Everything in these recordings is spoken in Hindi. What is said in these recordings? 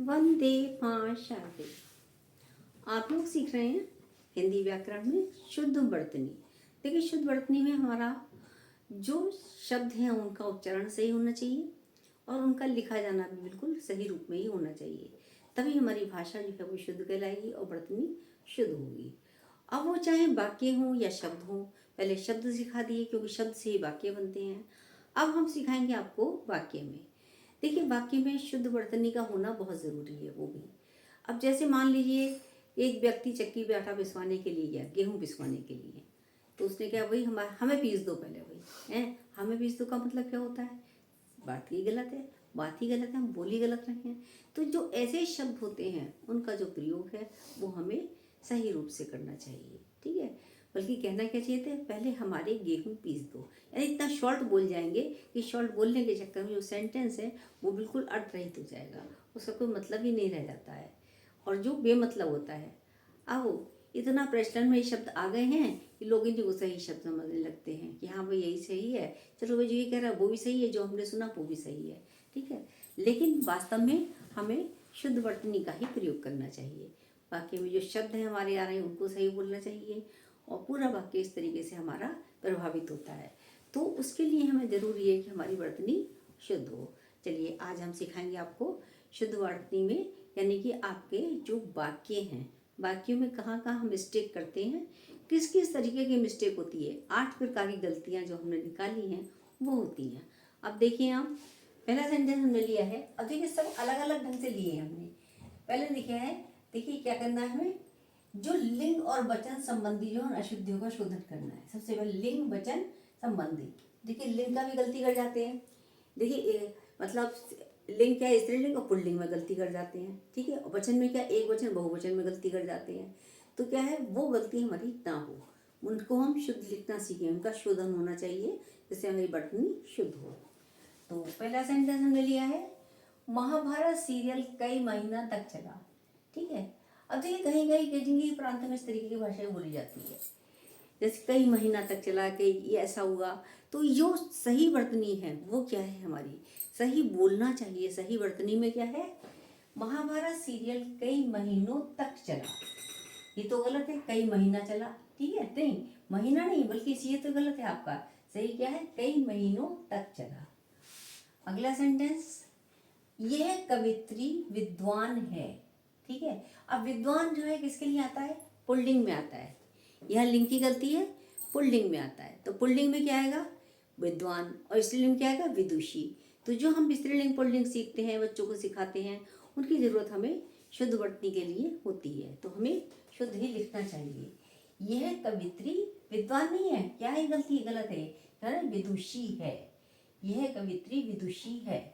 वंदे मातरम। आप लोग सीख रहे हैं हिंदी व्याकरण में शुद्ध वर्तनी। देखिए, शुद्ध वर्तनी में हमारा जो शब्द हैं उनका उच्चारण सही होना चाहिए और उनका लिखा जाना भी बिल्कुल सही रूप में ही होना चाहिए। तभी हमारी भाषा जो है वो शुद्ध कहलाएगी और वर्तनी शुद्ध होगी। अब वो चाहे वाक्य हों या शब्द हों, पहले शब्द सिखा दिए क्योंकि शब्द से ही वाक्य बनते हैं। अब हम सिखाएंगे आपको वाक्य में। देखिए, वाक्य में शुद्ध वर्तनी का होना बहुत ज़रूरी है वो भी। अब जैसे मान लीजिए एक व्यक्ति चक्की पे आटा पिसवाने के लिए गया, गेहूँ पिसवाने के लिए, तो उसने क्या, भाई हमें पीस दो पहले, भाई हैं हमें पीस दो का मतलब क्या होता है? बात ही गलत है, बात ही गलत है, हम बोल ही गलत रहे हैं। तो जो ऐसे शब्द होते हैं उनका जो प्रयोग है वो हमें सही रूप से करना चाहिए, ठीक है। बल्कि कहना क्या चाहिए था, पहले हमारे गेहूँ पीस दो। यानी इतना शॉर्ट बोल जाएंगे कि शॉर्ट बोलने के चक्कर में जो सेंटेंस है वो बिल्कुल अर्थरहित हो जाएगा, उसका कोई मतलब ही नहीं रह जाता है और जो बेमतलब होता है। अब इतना प्रचलन में ये शब्द आ गए हैं कि लोग इन्हीं को सही शब्द समझने लगते हैं कि हाँ भाई यही सही है, चलो भाई जो ये कह रहा है वो भी सही है, जो हमने सुना वो भी सही है, ठीक है। लेकिन वास्तव में हमें शुद्ध वर्तनी का ही प्रयोग करना चाहिए। वाक्य में जो शब्द हैं हमारे आ रहे हैं उनको सही बोलना चाहिए और पूरा वाक्य इस तरीके से हमारा प्रभावित होता है। तो उसके लिए हमें ज़रूरी है कि हमारी वर्तनी शुद्ध हो। चलिए, आज हम सिखाएंगे आपको शुद्ध वर्तनी में, यानी कि आपके जो वाक्य हैं, वाक्यों में कहाँ कहाँ मिस्टेक करते हैं, किस किस तरीके की मिस्टेक होती है। 8 प्रकार की गलतियाँ जो हमने निकाली हैं वो होती हैं। अब देखिए, आप पहला सेंटेंस हमने लिया है। अब देखिए, सब अलग अलग ढंग से लिए हैं हमने। पहले लिखा है, देखिए क्या करना है हमें, जो लिंग और वचन संबंधी जो अशुद्धियों का शोधन करना है। सबसे पहले लिंग वचन संबंधी। देखिए, लिंग का भी गलती कर जाते हैं। देखिए मतलब लिंग क्या है, स्त्रीलिंग और पुल्लिंग में गलती कर जाते हैं, ठीक है। और वचन में क्या, एक वचन बहुवचन में गलती कर जाते हैं। तो क्या है, वो गलती हमारी ना हो, उनको हम शुद्ध लिखना सीखें, उनका शोधन होना चाहिए जिससे हमारी वर्तनी शुद्ध हो। तो पहला सेंटेंस हमने लिया है, महाभारत सीरियल कई महीना तक चला, ठीक है। अब देखिए, कहीं कहीं कहीं प्रांत में इस तरीके की भाषाएं बोली जाती है, जैसे कई महीना तक चला, कि ये ऐसा हुआ। तो जो सही वर्तनी है वो क्या है, हमारी सही बोलना चाहिए। सही वर्तनी में क्या है, महाभारत सीरियल कई महीनों तक चला, ये तो गलत है, कई महीना चला, ठीक है। नहीं, महीना नहीं बल्कि ये तो गलत है आपका। सही क्या है, कई महीनों तक चला। अगला सेंटेंस, यह कवित्री विद्वान है, ठीक है। अब विद्वान जो है किसके लिए आता है, पुल्लिंग में आता है। यह लिंग की गलती है, पुल्लिंग में आता है। तो पुल्लिंग में क्या आएगा, विद्वान, और स्त्रीलिंग क्या आएगा, विदुषी। तो जो हम स्त्रीलिंग पुल्लिंग सीखते हैं, बच्चों को सिखाते हैं, उनकी ज़रूरत हमें शुद्ध वर्तनी के लिए होती है। तो हमें शुद्ध ही लिखना चाहिए। यह कवित्री विद्वान नहीं है, क्या है, गलती गलत है, विदुषी है। यह कवित्री विदुषी है।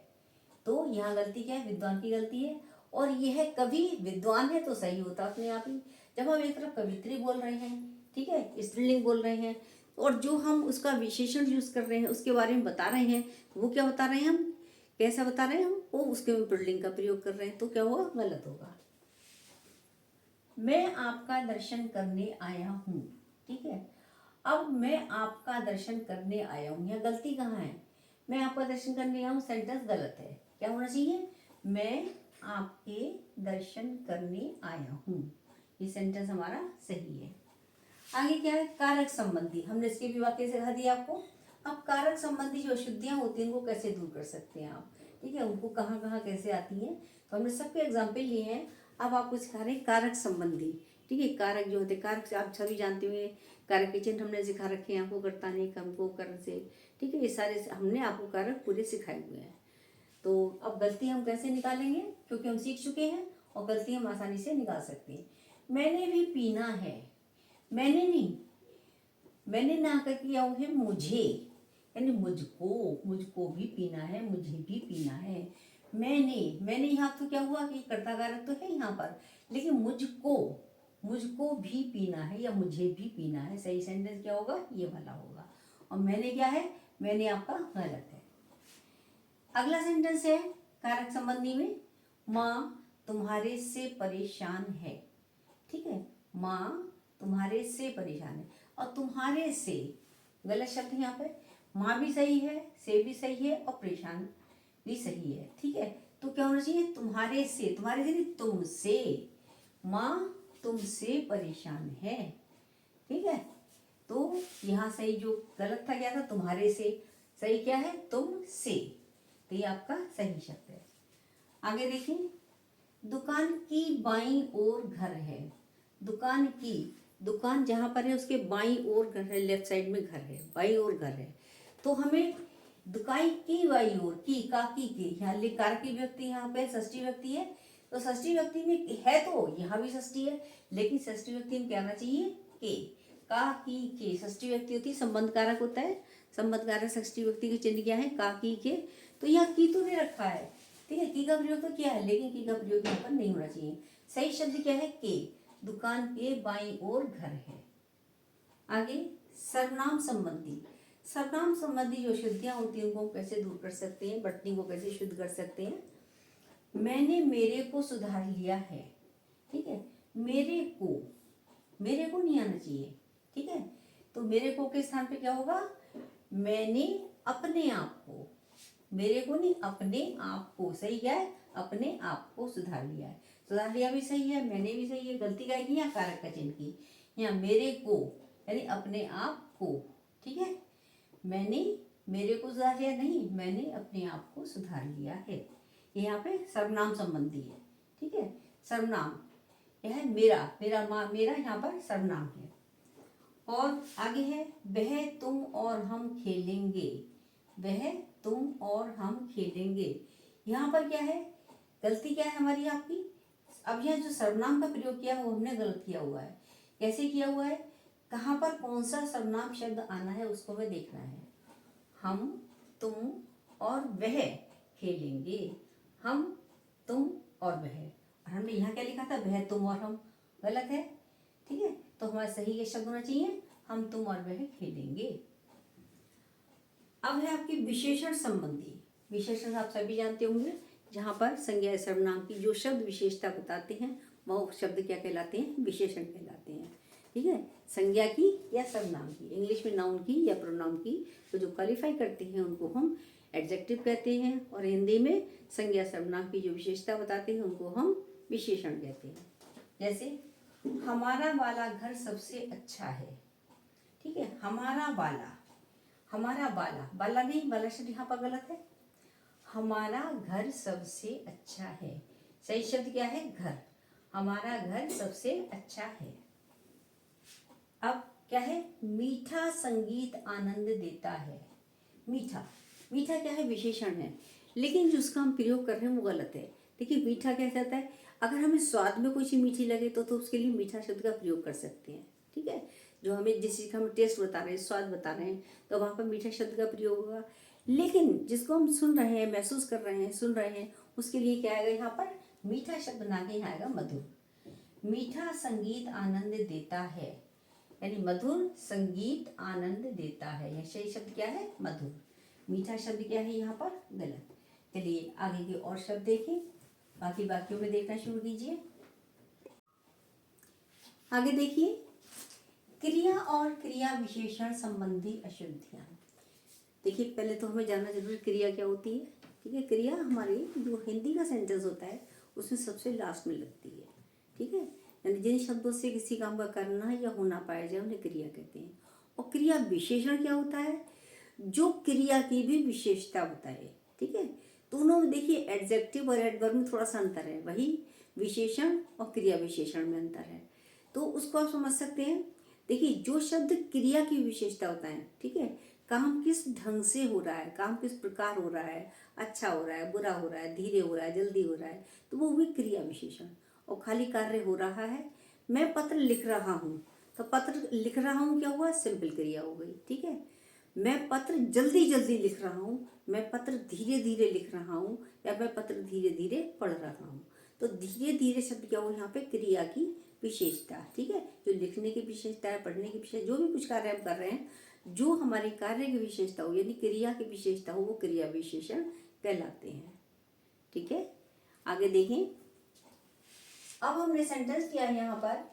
तो यहाँ गलती क्या है, विद्वान की गलती है। और यह कवि विद्वान है तो सही होता अपने आप ही। जब हम एक तरफ कवित्री बोल रहे हैं, ठीक है, स्त्रीलिंग बोल रहे हैं, और जो हम उसका विशेषण यूज कर रहे हैं उसके बारे में बता रहे हैं, वो क्या बता रहे हैं, हम कैसा बता रहे हैं, हम वो उसके में पुल्लिंग का प्रयोग कर रहे हैं, तो क्या होगा, गलत होगा। मैं आपका दर्शन करने आया हूँ, ठीक है। अब मैं आपका दर्शन करने आया हूँ, यहाँ गलती कहाँ है, मैं आपका दर्शन करने आया हूँ, सेंटेंस गलत है। क्या होना चाहिए, मैं आपके दर्शन करने आया हूँ, ये सेंटेंस हमारा सही है। आगे क्या है, कारक संबंधी, हमने इसके भी वाक्य सिखा दिया आपको। अब कारक संबंधी जो अशुद्धियाँ होती हैं उनको कैसे दूर कर सकते हैं आप, ठीक है, उनको कहाँ कहाँ कैसे आती हैं, तो हमने सबके एग्जाम्पल लिए हैं। अब आपको सिखा रहे हैं कारक संबंधी, ठीक है। कारक जो होते हैं, कारक से आप सभी जानते हुए, कारक के चिन्ह हमने सिखा रखे हैं आपको, करता नहीं, कम को, कर्ण से, ठीक है। ये सारे हमने आपको कारक पूरे सिखाए हुए हैं। तो अब गलती हम कैसे निकालेंगे, क्योंकि हम सीख चुके हैं और गलती हम आसानी से निकाल सकते हैं। मैंने भी पीना है, मैंने नहीं, मैंने ना कर किया है मुझे, यानी मुझको, मुझको भी पीना है, मुझे भी पीना है। मैंने यहाँ तो क्या हुआ कि कर्ता कारक तो है यहाँ पर, लेकिन मुझको, मुझको भी पीना है या मुझे भी पीना है, सही सेंटेंस क्या होगा, ये वाला होगा। और मैंने क्या है, मैंने आपका गलत है। अगला सेंटेंस है कारक संबंधी में, माँ तुम्हारे से परेशान है, ठीक है। माँ तुम्हारे से परेशान है, और तुम्हारे से गलत शब्द है यहाँ पे। माँ भी सही है, से भी सही है और परेशान भी सही है, ठीक है। तो क्या होना चाहिए, तुम्हारे से, तुम्हारे से नहीं तुमसे, माँ तुमसे परेशान है। ठीक है, तो यहाँ सही जो गलत था क्या था, तुम्हारे से, सही क्या है, तुमसे। तो ये आपका सही शब्द है। आगे देखिए, दुकान की बाईं ओर घर है। दुकान की, दुकान जहाँ पर है उसके बाईं ओर घर है, लेफ्ट साइड में घर है, बाईं ओर घर है। तो हमें दुकान की बाईं ओर, की का की यहाँ लिकार की व्यक्ति, यहाँ पे षष्ठी व्यक्ति है, तो षष्ठी व्यक्ति में है तो यहाँ भी षष्ठी है, लेकिन षष्ठी व्यक्ति में क्या आना चाहिए, के। का की के षष्ठी व्यक्ति होती है, संबंध कारक होता है, संबंध कारक षष्ठी व्यक्ति के चिन्ह क्या है, का की के। तो यहाँ की तो नहीं रखा है, ठीक है, की का प्रयोग तो किया है, लेकिन की का प्रयोग यहाँ पर नहीं होना चाहिए। सही शब्द क्या है, के। दुकान के बाईं ओर घर है। आगे, सर्वनाम संबंधी, सर्वनाम संबंधी जो शुद्धियां होती हैं उनको कैसे दूर कर सकते हैं, बटनी को कैसे शुद्ध कर सकते हैं। मैंने मेरे को सुधार लिया है। ठीक है, मेरे को नहीं आना चाहिए। ठीक है, तो मेरे को के स्थान पे क्या होगा, मैंने अपने आप को, मेरे को नहीं अपने आप को, सही क्या है, अपने आप को सुधार लिया है। सुधार लिया भी सही है, मैंने भी सही है, गलती क्या की, यहाँ कारक का चिन्ह की, यहाँ मेरे को यानी अपने आप को। ठीक है, मैंने मेरे को सुधार लिया नहीं, मैंने अपने आप को सुधार लिया है। यहाँ पे सर्वनाम संबंधी है। ठीक है, सर्वनाम यह है मेरा, मेरा यहाँ पर सर्वनाम है। और आगे है, वह तुम और हम खेलेंगे। वह तुम और हम खेलेंगे, यहाँ पर क्या है, गलती क्या है हमारी आपकी। अब यह जो सर्वनाम का प्रयोग किया वो हमने गलत किया हुआ है। कैसे किया हुआ है, कहाँ पर कौन सा सर्वनाम शब्द आना है उसको हमें देखना है। हम तुम और वह खेलेंगे, हम तुम और वह, और हमने यहाँ क्या लिखा था, वह तुम और हम, गलत है। ठीक है, तो हमारा सही ये शब्द होना चाहिए, हम तुम और वह खेलेंगे। अब है आपकी विशेषण संबंधी। विशेषण आप सभी जानते होंगे, जहाँ पर संज्ञा सर्वनाम की जो शब्द विशेषता बताते हैं वो शब्द क्या कहलाते हैं, विशेषण कहलाते हैं। ठीक है, संज्ञा की या सर्वनाम की, इंग्लिश में नाउन की या प्रोनाउन की, तो जो क्वालिफाई करते हैं उनको हम एडजेक्टिव कहते हैं, और हिंदी में संज्ञा सर्वनाम की जो विशेषता बताते हैं उनको हम विशेषण कहते हैं। जैसे हमारा वाला घर सबसे अच्छा है। ठीक है, हमारा वाला, हमारा बाला, बाला नहीं, बाला शब्द यहाँ पर गलत है। हमारा घर सबसे अच्छा है, सही शब्द क्या है, घर। हमारा घर सबसे अच्छा है। अब क्या है, मीठा संगीत आनंद देता है। मीठा, मीठा क्या है, विशेषण है, लेकिन जिसका हम प्रयोग कर रहे हैं वो गलत है। देखिए मीठा क्या कहता है, अगर हमें स्वाद में कोई चीज़ मीठी लगे तो उसके लिए मीठा शब्द का प्रयोग कर सकते हैं। ठीक है, जो हमें जिस चीज़ का हम टेस्ट बता रहे हैं, स्वाद बता रहे हैं, तो वहाँ पर मीठा शब्द का प्रयोग होगा। लेकिन जिसको हम सुन रहे हैं, महसूस कर रहे हैं, सुन रहे हैं, उसके लिए क्या आएगा यहाँ पर, मीठा शब्द ना के यहाँ आएगा मधुर। मीठा संगीत आनंद देता है, यानी मधुर संगीत आनंद देता है, यह सही शब्द क्या है, मधुर। मीठा शब्द क्या है यहाँ पर, गलत। चलिए आगे के और शब्द देखें, बाकी वाक्यों में देखना शुरू कीजिए। आगे देखिए, क्रिया और क्रिया विशेषण संबंधी अशुद्धियां। देखिए पहले तो हमें जानना जरूरी, क्रिया क्या होती है। ठीक है, क्रिया हमारी जो हिंदी का सेंटेंस होता है उसमें सबसे लास्ट में लगती है। ठीक है, यानी जिन शब्दों से किसी काम का करना या होना पाया जाए उन्हें क्रिया कहते हैं। और क्रिया विशेषण क्या होता है, जो क्रिया की भी विशेषता बताए। ठीक है, दोनों में देखिए एडजेक्टिव और एडवर्ब में थोड़ा सा अंतर है, वही विशेषण और क्रिया विशेषण में अंतर है, तो उसको आप समझ सकते हैं। देखिए जो शब्द क्रिया की विशेषता होता है, ठीक है, काम किस ढंग से हो रहा है, काम किस प्रकार हो रहा है, अच्छा हो रहा है, बुरा हो रहा है, धीरे हो रहा है, जल्दी हो रहा है, तो वो हुई क्रिया विशेषण। और खाली कार्य हो रहा है, मैं पत्र लिख रहा हूँ, तो पत्र लिख रहा हूँ क्या हुआ, सिंपल क्रिया हो गई। ठीक है, मैं पत्र जल्दी जल्दी लिख रहा हूँ, मैं पत्र धीरे धीरे लिख रहा हूँ, या मैं पत्र धीरे धीरे पढ़ रहा हूँ, तो धीरे धीरे शब्द क्या हो यहाँ पे, क्रिया की विशेषता। ठीक है, जो लिखने की विशेषता है, पढ़ने की विशेषता, जो भी कुछ कार्य हम कर रहे हैं, जो हमारे कार्य की विशेषता हो यानी क्रिया की विशेषता हो, वो क्रिया विशेषण कहलाते हैं। ठीक है, आगे देखें। अब हमने सेंटेंस किया है यहाँ पर,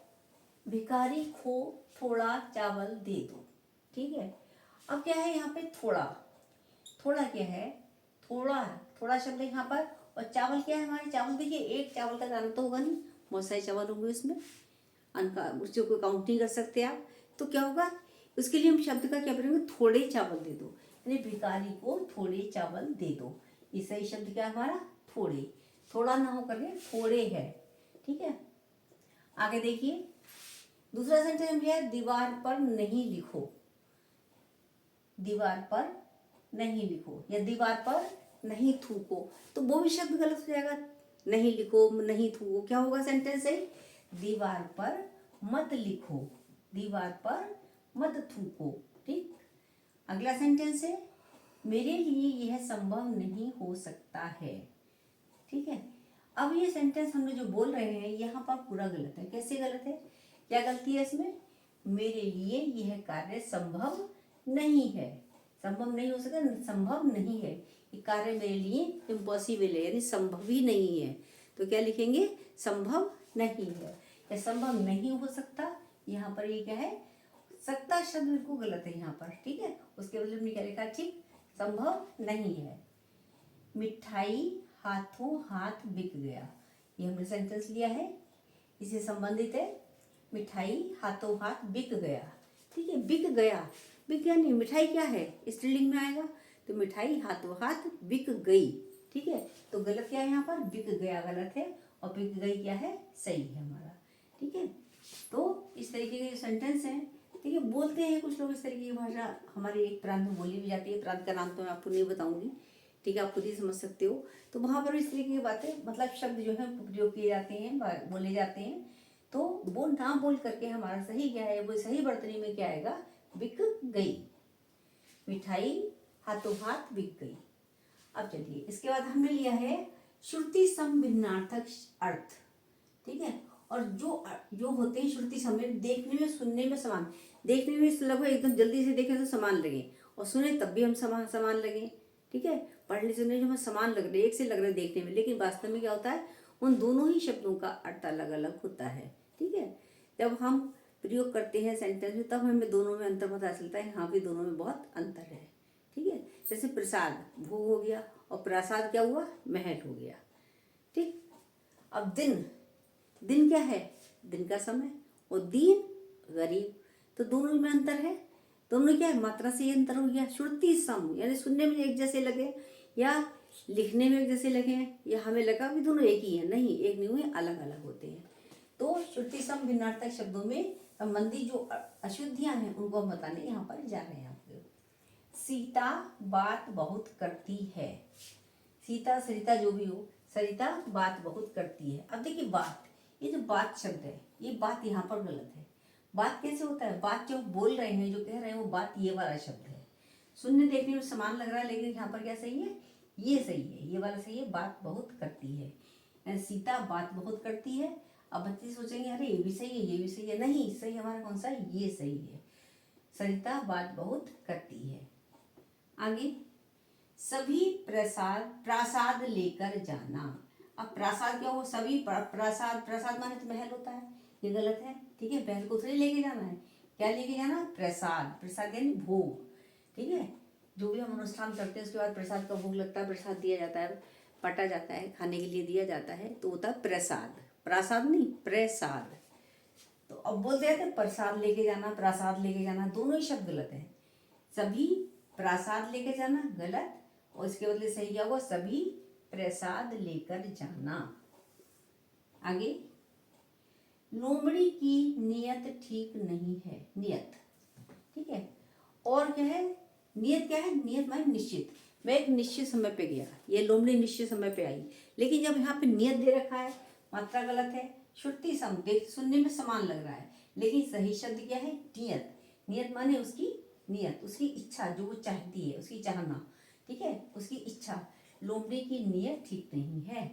भिखारी को थोड़ा चावल दे दो। ठीक है, अब क्या है यहाँ पे, थोड़ा, थोड़ा क्या है, थोड़ा, थोड़ा शब्द यहाँ पर और चावल क्या है हमारे, चावल देखिए एक चावल का दाना तो होगा नहीं, बहुत सारे चावल होंगे उसमें, अनका उसको कोई काउंट नहीं कर सकते आप। तो क्या होगा, उसके लिए हम शब्द का क्या करेंगे, थोड़े चावल दे दो, यानी भिखारी को थोड़े चावल दे दो। ये सही शब्द क्या हमारा, थोड़े, थोड़ा ना हो करके थोड़े है। ठीक है, आगे देखिए दूसरा सेंटेंस हम लिया है, दीवार पर नहीं लिखो, दीवार पर नहीं लिखो या दीवार पर नहीं थूको, तो वो भी शब्द गलत हो जाएगा। नहीं लिखो, नहीं थूको, क्या होगा सेंटेंस सही, दीवार पर मत लिखो, दीवार पर मत थूको। ठीक, अगला सेंटेंस है, मेरे लिए यह संभव नहीं हो सकता है। ठीक है, अब ये सेंटेंस हमने जो बोल रहे हैं यहाँ पर पूरा गलत है। कैसे गलत है, क्या गलती है इसमें, मेरे लिए यह कार्य संभव नहीं है, संभव नहीं हो सका, संभव नहीं है, ये कार्य मेरे लिए इम्पॉसिबल है, यानी संभव ही नहीं है। तो क्या लिखेंगे, संभव नहीं है या संभव नहीं हो सकता। यहाँ पर ये क्या है, सकता शब्द बिल्कुल गलत है यहाँ पर। ठीक है, उसके बदले में क्या लिखा, ठीक, संभव नहीं है। मिठाई हाथों हाथ बिक गया, ये हमने सेंटेंस लिया है, इससे संबंधित है, मिठाई हाथों हाथ बिक गया। ठीक है, बिक गया, बिक गया नहीं, मिठाई क्या है, स्त्रीलिंग में आएगा, तो मिठाई हाथों हाथ बिक गई। ठीक है, तो गलत क्या है यहाँ पर, बिक गया गलत है और बिक गई क्या है, सही है हमारा। ठीक है, तो इस तरीके के सेंटेंस हैं। ठीक है, बोलते हैं कुछ लोग इस तरीके की भाषा, हमारे एक प्रांत में बोली भी जाती है, प्रांत का नाम तो मैं आपको नहीं बताऊंगी। ठीक है, आप खुद ही समझ सकते हो। तो वहाँ पर इस तरीके की बातें, मतलब शब्द जो है प्रयोग किए जाते हैं, बोले जाते हैं। तो वो ना बोल करके हमारा सही क्या है, वो सही वर्तनी में क्या आएगा, बिक गई, मिठाई हाथों हाथ बिक गई। अब चलिए इसके बाद हमने लिया है श्रुति सम भिन्नार्थक अर्थ। ठीक है, और जो होते हैं श्रुति सम, देखने में सुनने में समान, देखने में लगभग एकदम जल्दी से देखें तो समान लगे, और सुने तब भी हम समान लगे। ठीक है, पढ़ने सुनने जो हमें समान लग रहे, एक से लग रहे देखने में, लेकिन वास्तव में क्या होता है, उन दोनों ही शब्दों का अर्थ अलग अलग होता है। ठीक है, जब हम प्रयोग करते हैं सेंटेंस में तब हमें दोनों में अंतर पता चलता है, हाँ भी दोनों में बहुत अंतर है। ठीक है, जैसे प्रसाद भोग हो गया और प्रसाद क्या हुआ, महल हो गया। ठीक, अब दिन, दिन क्या है, दिन का समय, और दीन गरीब, तो दोनों में अंतर है। दोनों क्या है, मात्रा से ही अंतर हो गया। श्रुति सम यानी सुनने में एक जैसे लगे या लिखने में एक जैसे लगे, या हमें लगा भी दोनों एक ही है, नहीं, एक नहीं हुए, अलग अलग होते हैं। तो श्रुति सम भिन्नार्थक शब्दों में संबंधी जो अशुद्धियां हैं उनको हम बताने यहाँ पर जा रहे हैं आपको। सीता बात बहुत करती है, सीता सरिता जो भी हो, सरिता बात बहुत करती है। अब देखिए बात, ये जो बात शब्द है, ये बात यहाँ पर गलत है। बात कैसे होता है, बात जो बोल रहे हैं, जो कह रहे हैं, वो बात ये वाला शब्द है। सुनने देखने में समान लग रहा है, लेकिन यहाँ पर क्या सही है, ये सही है, ये वाला सही है, बात बहुत करती है, सीता बात बहुत करती है। अब बच्चे सोचेंगे अरे ये भी सही है, ये भी सही है, नहीं, सही हमारा कौन सा है, ये सही है, सरिता बात बहुत करती है। आगे, सभी प्रासाद लेकर जाना। अब प्रासाद क्या हो, सभी प्रासाद, प्रसाद माने तो महल होता है, ये गलत है। ठीक है, महल को थोड़ी लेके जाना है, क्या लेके जाना, प्रसाद, प्रसाद यानी भोग। ठीक है, जो भी हम अनुष्ठान करते हैं उसके बाद प्रसाद का भोग लगता है, प्रसाद दिया जाता है, पटा जाता है, खाने के लिए दिया जाता है, तो होता है प्रसाद, प्रसाद नहीं प्रसाद। तो अब बोलते हैं प्रसाद लेके जाना, प्रसाद लेके जाना, दोनों ही शब्द गलत है। सभी प्रसाद लेके जाना गलत, और इसके बदले सही क्या होगा, सभी प्रसाद लेकर जाना। आगे, लोमड़ी की नियत ठीक नहीं है, नियत। ठीक है, और क्या है, नियत क्या है, नियत माने निश्चित, मैं एक निश्चित समय पे गया, ये लोमड़ी निश्चित समय पे आई, लेकिन जब यहाँ पे नियत दे रखा है, मात्रा गलत है। श्रुति सम, देख सुनने में समान लग रहा है, लेकिन सही शब्द क्या है, नियत। नियत माने उसकी नियत, उसकी इच्छा, जो वो चाहती है, उसकी चाहना। ठीक है, उसकी इच्छा, लोमड़ी की नियत ठीक नहीं है।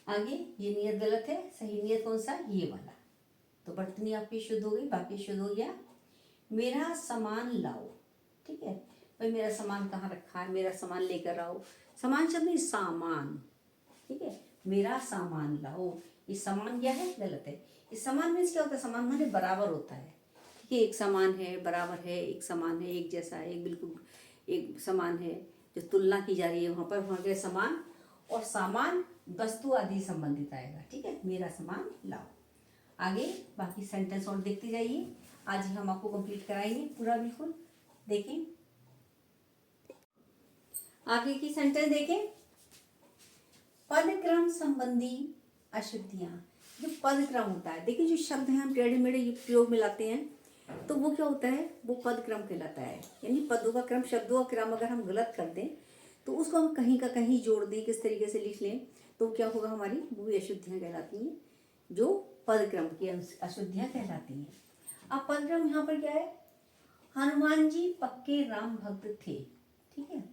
आगे, ये नियत गलत है, सही नियत कौन सा, ये वाला। तो वर्तनी आपकी शुद्ध हो गई, बाकी शुद्ध हो गया, मेरा सामान लाओ। ठीक है, भाई मेरा सामान कहाँ रखा है, मेरा सामान लेकर आओ, सामान शब्द नहीं, सामान। ठीक है, मेरा सामान लाओ, ये सामान क्या है, गलत है। इस सामान मीन्स क्या होता है, सामान माने बराबर होता है। ठीक है, एक समान है, बराबर है, एक समान है, एक जैसा है, एक बिल्कुल एक समान है, जो तुलना की जा रही है वहाँ पर, वहाँ के समान और सामान वस्तु आदि संबंधित आएगा। ठीक है, मेरा सामान लाओ। आगे बाकी सेंटेंस और देखते जाइए, आज ही हम आपको कंप्लीट कराएंगे पूरा बिल्कुल। देखें आगे की सेंटेंस देखें। पदक्रम संबंधी अशुद्धियां। जो पदक्रम होता है, देखिए जो शब्द हैं हम टेढ़े मेढ़े प्रयोग में लाते हैं तो वो क्या होता है, वो पदक्रम कहलाता है। यानी पदों का क्रम, शब्दों का क्रम अगर हम गलत कर दें तो उसको हम कहीं का कहीं जोड़ दें, किस तरीके से लिख लें, तो क्या होगा, हमारी वो अशुद्धियां कहलाती हैं, जो पदक्रम की अशुद्धियां कहलाती हैं। अब पदक्रम यहाँ पर क्या है, हनुमान जी पक्के राम भक्त थे। ठीक है,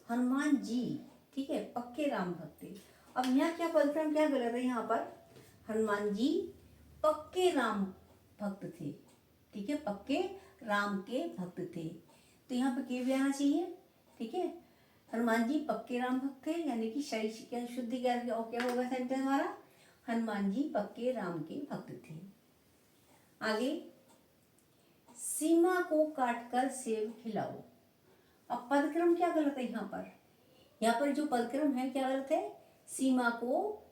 हनुमान जी, ठीक है, पक्के राम भक्त थे। अब यहाँ क्या पदक्रम क्या गलत है, यहाँ पर हनुमान जी पक्के राम भक्त थे। ठीक है, पक्के राम के भक्त थे, तो यहाँ पर के भी आना चाहिए। ठीक है, हनुमान जी पक्के राम भक्त थे, यानी कि शरीर क्या शुद्धि क्या होगा सेंटेंस हमारा, हनुमान जी पक्के राम के भक्त थे। आगे, सीमा को काटकर सेब खिलाओ। अब पदक्रम क्या गलत है यहाँ पर जो पदक्रम है क्या गलत है, सीमा को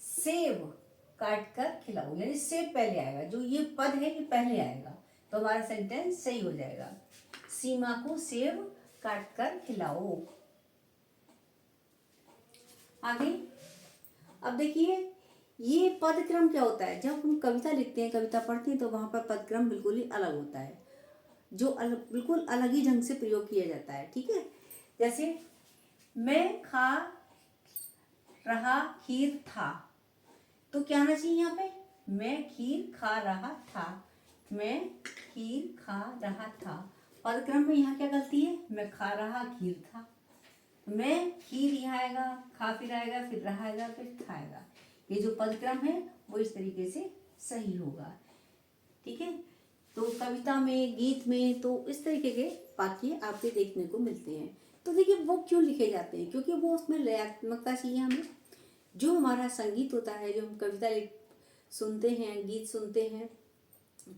सेब काटकर खिलाओ, यानी सेब पहले आएगा, जो ये पद है ये पहले आएगा, तो हमारा सेंटेंस सही हो जाएगा, सीमा को सेब काटकर खिलाओ। आगे अब देखिए, ये पदक्रम क्या होता है, जब हम कविता लिखते हैं, कविता पढ़ते हैं, तो वहां पर पदक्रम बिल्कुल ही अलग होता है, जो बिल्कुल अलग ही ढंग से प्रयोग किया जाता है। ठीक है, जैसे मैं खा रहा खीर था, तो क्या आना चाहिए यहाँ पे, मैं खीर खा रहा था, मैं खीर खा रहा था। पदक्रम में यहाँ क्या गलती है, मैं खा रहा खीर था, मैं खीर यहाँ आएगा, खा फिर आएगा, फिर रहा आएगा, फिर था आएगा। ये जो पदक्रम है वो इस तरीके से सही होगा। ठीक है, तो कविता में, गीत में तो इस तरीके के वाक्य आपके देखने को मिलते हैं। तो देखिए वो क्यों लिखे जाते हैं, क्योंकि वो उसमें लयात्मकता चाहिए हमें। जो हमारा संगीत होता है, जो हम कविता सुनते हैं, गीत सुनते हैं,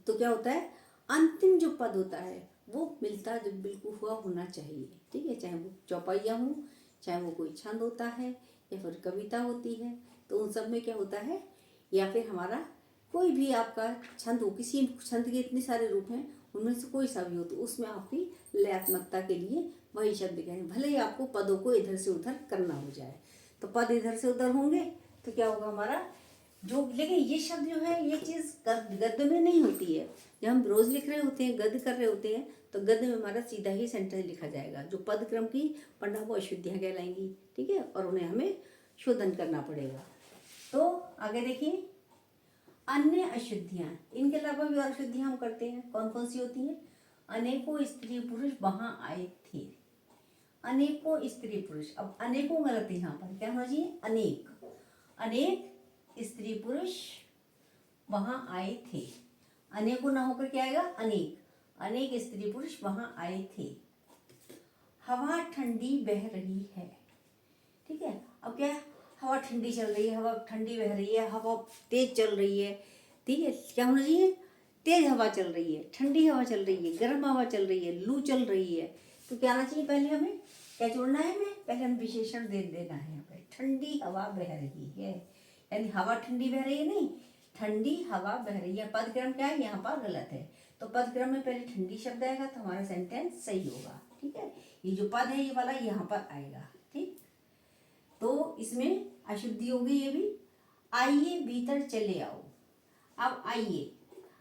तो क्या होता है, अंतिम जो पद होता है वो मिलता जो बिल्कुल हुआ होना चाहिए। ठीक है, चाहे वो चौपाइया हो, चाहे वो कोई छंद होता है या फिर कविता होती है, तो उन सब में क्या होता है, या फिर हमारा कोई भी आपका छंद हो, किसी छंद के इतने सारे रूप हैं, उनमें से कोई सा भी हो, तो उसमें आपकी लयात्मकता के लिए वही शब्द कहें, भले ही आपको पदों को इधर से उधर करना हो जाए, तो पद इधर से उधर होंगे तो क्या होगा हमारा जो, लेकिन ये शब्द जो है ये चीज़ गद्य में नहीं होती है। जब हम रोज लिख रहे होते हैं, गद्य कर रहे होते हैं, तो गद्य में हमारा सीधा ही सेंटेंस लिखा जाएगा। जो पद क्रम की पढ़ना वो अशुद्धियाँ कहलाएंगी। ठीक है, और उन्हें हमें शोधन करना पड़ेगा। तो आगे देखिए, अन्य अशुद्धियाँ, इनके अलावा भी और अशुद्धियाँ हम करते हैं, कौन कौन सी होती हैं, अनेकों स्त्री पुरुष वहाँ आए थे, अनेकों स्त्री पुरुष। अब अनेकों गलत है, यहाँ पर क्या होना चाहिए, अनेक, अनेक स्त्री पुरुष वहां आए थे, अनेकों ना होकर क्या आएगा, अनेक, अनेक स्त्री पुरुष वहां आए थे। हवा ठंडी बह रही है। ठीक है, अब क्या है, हवा ठंडी चल रही है, हवा ठंडी बह रही है, हवा तेज चल रही है। ठीक है, क्या होना चाहिए, तेज हवा चल रही है, ठंडी हवा चल रही है, गर्म हवा चल रही है, लू चल रही है, तो क्या आना चाहिए, पहले हमें क्या जोड़ना है, हमें पहले हम विशेषण दे देना है यहाँ पे, ठंडी हवा बह रही है, यानी हवा ठंडी बह रही है नहीं, ठंडी हवा बह रही है। पदक्रम क्या है, यहाँ पर गलत है, तो पदक्रम में पहले ठंडी शब्द आएगा तो हमारा सेंटेंस सही होगा। ठीक है, ये जो पद है ये वाला यहाँ पर आएगा। ठीक, तो इसमें अशुद्धि होगी ये भी। आइए भीतर चले आओ, अब आइए,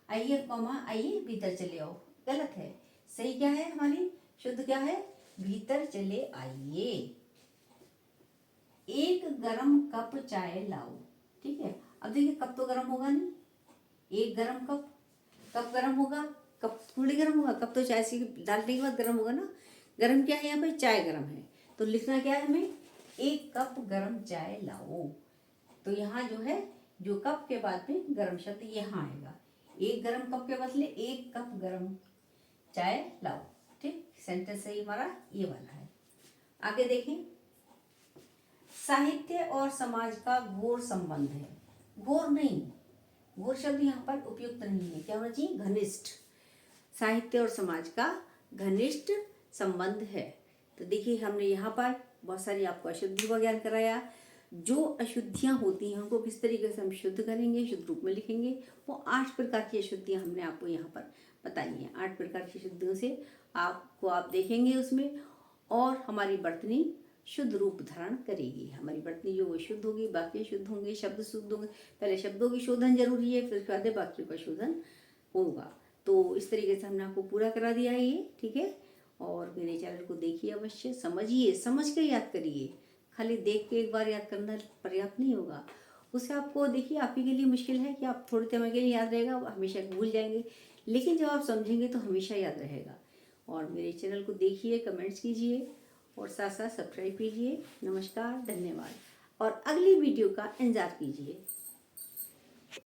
आइए कॉमा आइए भीतर चले आओ गलत है, सही क्या है, हमारी शुद्ध क्या है, भीतर चले आइए। एक गरम कप चाय लाओ। ठीक है, अब देखिए कप तो गरम होगा नहीं, एक गरम कप, कप गरम होगा, कप थोड़ी गरम होगा, कप तो चाय से डालने के बाद गरम होगा ना। गरम क्या है यहाँ पे, चाय गरम है, तो लिखना क्या है हमें, एक कप गरम चाय लाओ। तो यहाँ जो है, जो कप के बाद में गरम शब्द यहाँ आएगा, एक गरम कप के बदले एक कप गरम चाय लाओ। ठीक, सेंटेंस सही हमारा ये वाला है। आगे देखें, साहित्य और समाज का घोर संबंध है। घोर नहीं, घोर शब्द यहाँ पर उपयुक्त नहीं है, क्या होना चाहिए, घनिष्ठ। साहित्य और समाज का घनिष्ठ संबंध है, तो देखिए हमने यहाँ पर बहुत सारी आपको अशुद्धियों का ज्ञान कराया। जो अशुद्धियाँ होती हैं उनको किस तरीके से हम शुद्ध करेंगे, शुद्ध रूप में लिखेंगे, वो 8 प्रकार की अशुद्धियाँ हमने आपको यहाँ पर बताई हैं। 8 प्रकार की अशुद्धियों से आपको आप देखेंगे उसमें, और हमारी बर्तनी शुद्ध रूप धारण करेगी। हमारी बर्तनी जो वो शुद्ध होगी, वाक्य शुद्ध होंगे, शब्द शुद्ध होंगे। पहले शब्दों की शोधन जरूरी है, फिर उसके बाद वाक्यों का शोधन होगा। तो इस तरीके से हमने आपको पूरा करा दिया है ये, ठीक है। और मेरे चैनल को देखिए, अवश्य समझिए, समझ के याद करिए। खाली देख के एक बार याद करना पर्याप्त नहीं होगा। उससे आपको देखिए आप ही के लिए मुश्किल है कि आप थोड़े समय के लिए याद रहेगा, हमेशा भूल जाएंगे, लेकिन जब आप समझेंगे तो हमेशा याद रहेगा। और मेरे चैनल को देखिए, कमेंट्स कीजिए और साथ साथ सब्सक्राइब कीजिए। नमस्कार, धन्यवाद, और अगली वीडियो का इंतजार कीजिए।